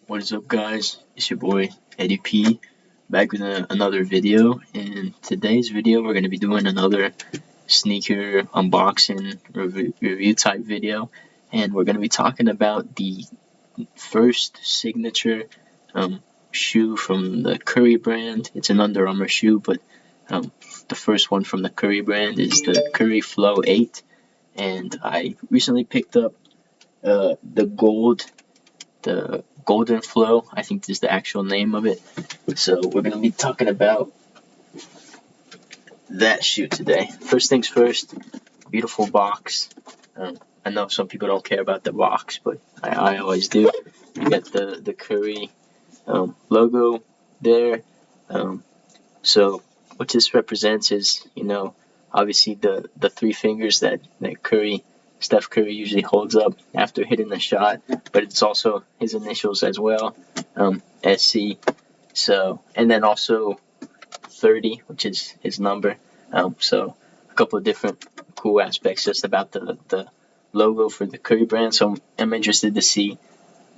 What is up, guys? It's your boy Eddie P, back with another video. In today's video, we're going to be doing another sneaker unboxing review type video, and we're going to be talking about the first signature shoe from the Curry brand. It's an Under Armour shoe, but the first one from the Curry brand is the Curry Flow 8, and I recently picked up the Golden Flow, I think is the actual name of it. So we're going to be talking about that shoe today. First things first, beautiful box. I know some people don't care about the box, but I always do. You got the Curry logo there. So what this represents is, obviously the three fingers that Steph Curry usually holds up after hitting the shot, but it's also his initials as well, SC. So, and then also 30, which is his number. So a couple of different cool aspects just about the logo for the Curry brand. So I'm interested to see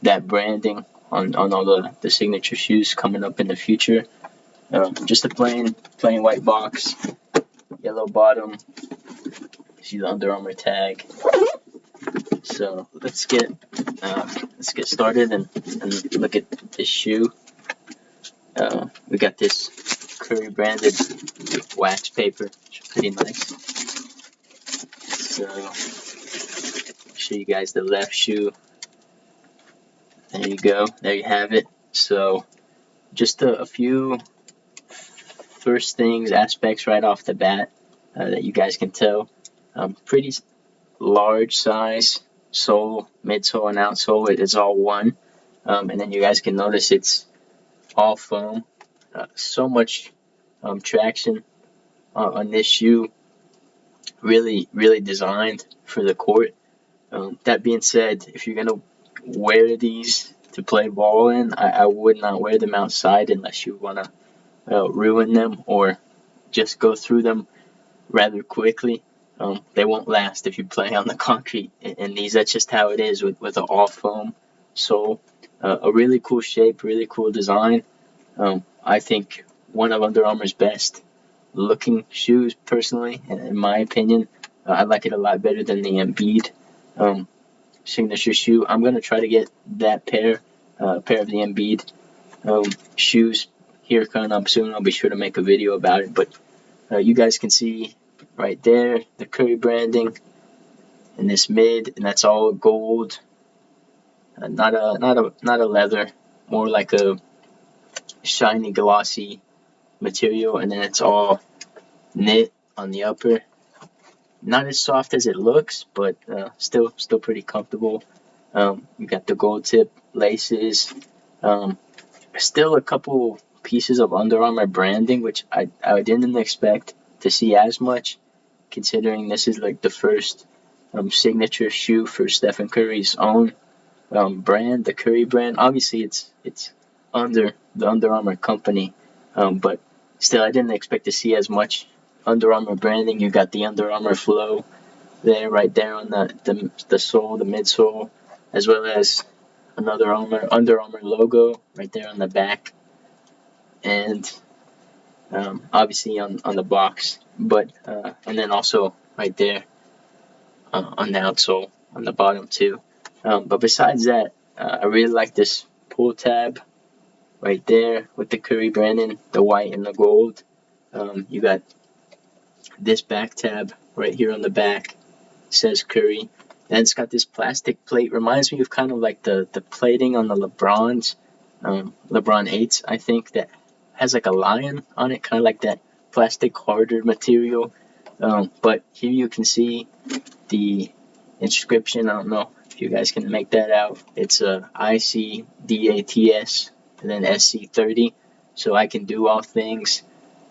that branding on all the signature shoes coming up in the future. Just a plain white box, yellow bottom. See the Under Armour tag. So let's get started and look at this shoe. We got this Curry branded wax paper, which is pretty nice. So I'll show you guys the left shoe. There you go. There you have it. So just a few first things, aspects right off the bat that you guys can tell. Pretty large size sole, midsole, and outsole. It is all one. And then you guys can notice it's all foam. So much traction on this shoe. Really, really designed for the court. That being said, if you're gonna wear these to play ball in, I would not wear them outside unless you wanna ruin them or just go through them rather quickly. They won't last if you play on the concrete in these. That's just how it is with an all foam sole. A really cool shape, really cool design. I think one of Under Armour's best looking shoes, personally, in my opinion. I like it a lot better than the Embiid signature shoe. I'm gonna try to get that pair of the Embiid shoes here coming up soon. I'll be sure to make a video about it. But you guys can see right there the Curry branding in this mid, and that's all gold. Not a leather, more like a shiny, glossy material, and then it's all knit on the upper. Not as soft as it looks, but still pretty comfortable. You got the gold tip laces. Still a couple pieces of Under Armour branding, which I didn't expect to see as much, considering this is like the first signature shoe for Stephen Curry's own brand, the Curry brand. Obviously, it's under the Under Armour company, but still, I didn't expect to see as much Under Armour branding. You got the Under Armour Flow there, right there on the sole, the midsole, as well as another Under Armour logo right there on the back, and obviously on the box, but and then also right there on the outsole on the bottom too. But besides that, I really like this pull tab right there with the Curry branding, the white and the gold. You got this back tab right here on the back, says Curry. And it's got this plastic plate. Reminds me of kind of like the plating on the LeBron 8s, I think, that has like a lion on it, kind of like that plastic harder material. But here you can see the inscription. I don't know if you guys can make that out. It's ICDATS and then SC30. So I can do all things.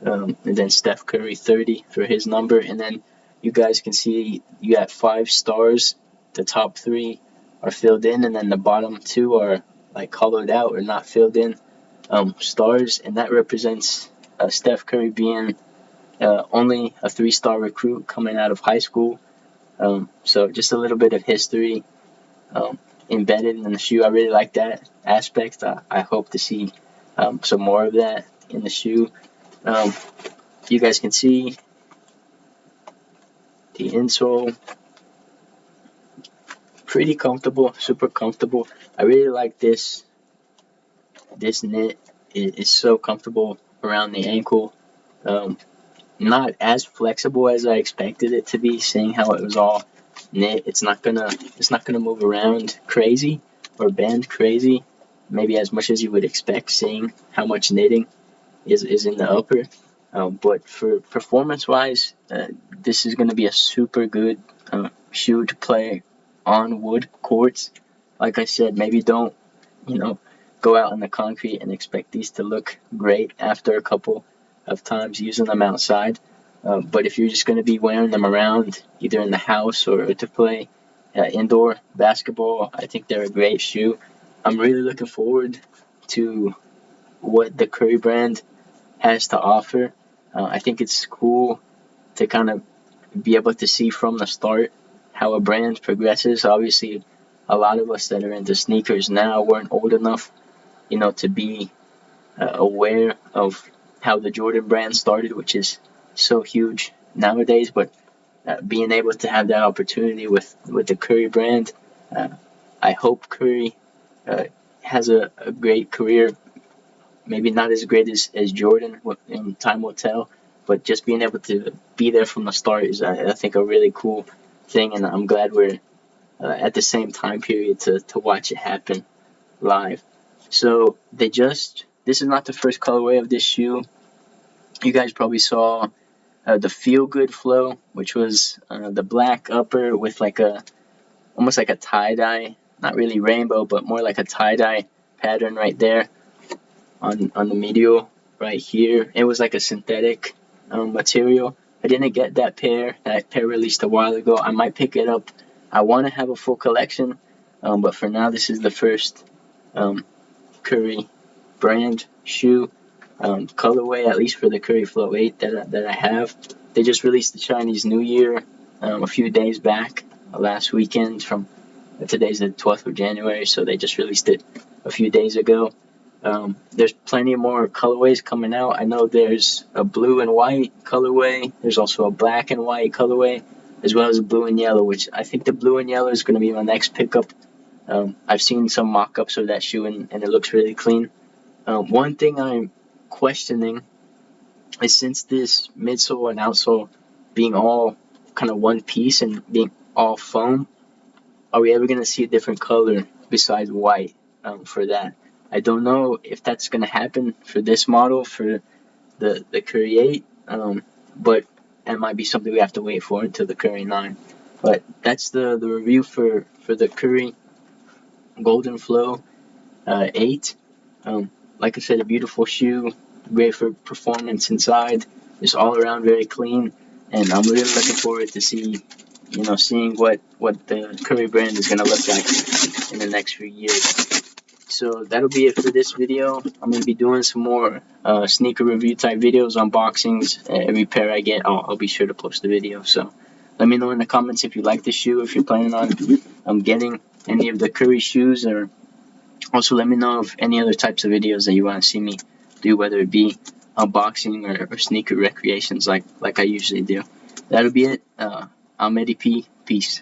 And then Steph Curry 30 for his number. And then you guys can see you got 5 stars. The top 3 are filled in, and then the bottom 2 are like hollowed out or not filled in stars, and that represents Steph Curry being only a 3-star recruit coming out of high school. So just a little bit of history embedded in the shoe. I really like that aspect. I hope to see some more of that in the shoe. You guys can see the insole, pretty comfortable, super comfortable. I really like this knit. It's so comfortable around the ankle. Not as flexible as I expected it to be, seeing how it was all knit. It's not gonna move around crazy or bend crazy, maybe as much as you would expect, seeing how much knitting is in the upper. But for performance-wise, this is gonna be a super good shoe to play on wood courts. Like I said, maybe don't, go out in the concrete and expect these to look great after a couple of times using them outside. But if you're just going to be wearing them around, either in the house or to play indoor basketball, I think they're a great shoe. I'm really looking forward to what the Curry brand has to offer. I think it's cool to kind of be able to see from the start how a brand progresses. Obviously, a lot of us that are into sneakers now weren't old enough, to be aware of how the Jordan brand started, which is so huge nowadays. But being able to have that opportunity with the Curry brand, I hope Curry has a great career. Maybe not as great as Jordan, time will tell. But just being able to be there from the start is, I think, a really cool thing, and I'm glad we're at the same time period to watch it happen live. So this is not the first colorway of this shoe. You guys probably saw the Feel Good Flow, which was the black upper with almost like a tie-dye, not really rainbow, but more like a tie-dye pattern right there on the medial right here. It was like a synthetic material. I didn't get that pair. That pair released a while ago. I might pick it up. I want to have a full collection, but for now, this is the first Curry brand shoe colorway, at least for the Curry Flow 8 that I have. They just released the Chinese New Year a few days back, last weekend. Today's the 12th of January, so they just released it a few days ago. There's plenty more colorways coming out. I know there's a blue and white colorway. There's also a black and white colorway, as well as a blue and yellow, which I think the blue and yellow is going to be my next pickup. I've seen some mock-ups of that shoe, and it looks really clean. One thing I'm questioning is, since this midsole and outsole being all kind of one piece and being all foam, are we ever going to see a different color besides white for that? I don't know if that's going to happen for this model, for the Curry 8, but that might be something we have to wait for until the Curry 9. But that's the review for the Curry Golden Flow 8. Like I said, a beautiful shoe, great for performance inside. It's all around very clean, and I'm really looking forward to seeing what the Curry brand is going to look like in the next few years. So that'll be it for this video. I'm going to be doing some more sneaker review type videos, unboxings. Every pair I get, I'll be sure to post a video. So let me know in the comments if you like this shoe, if you're planning on getting any of the Curry shoes, or also let me know of any other types of videos that you want to see me do, whether it be unboxing or sneaker recreations like I usually do. That'll be it. I'm Eddie P. Peace.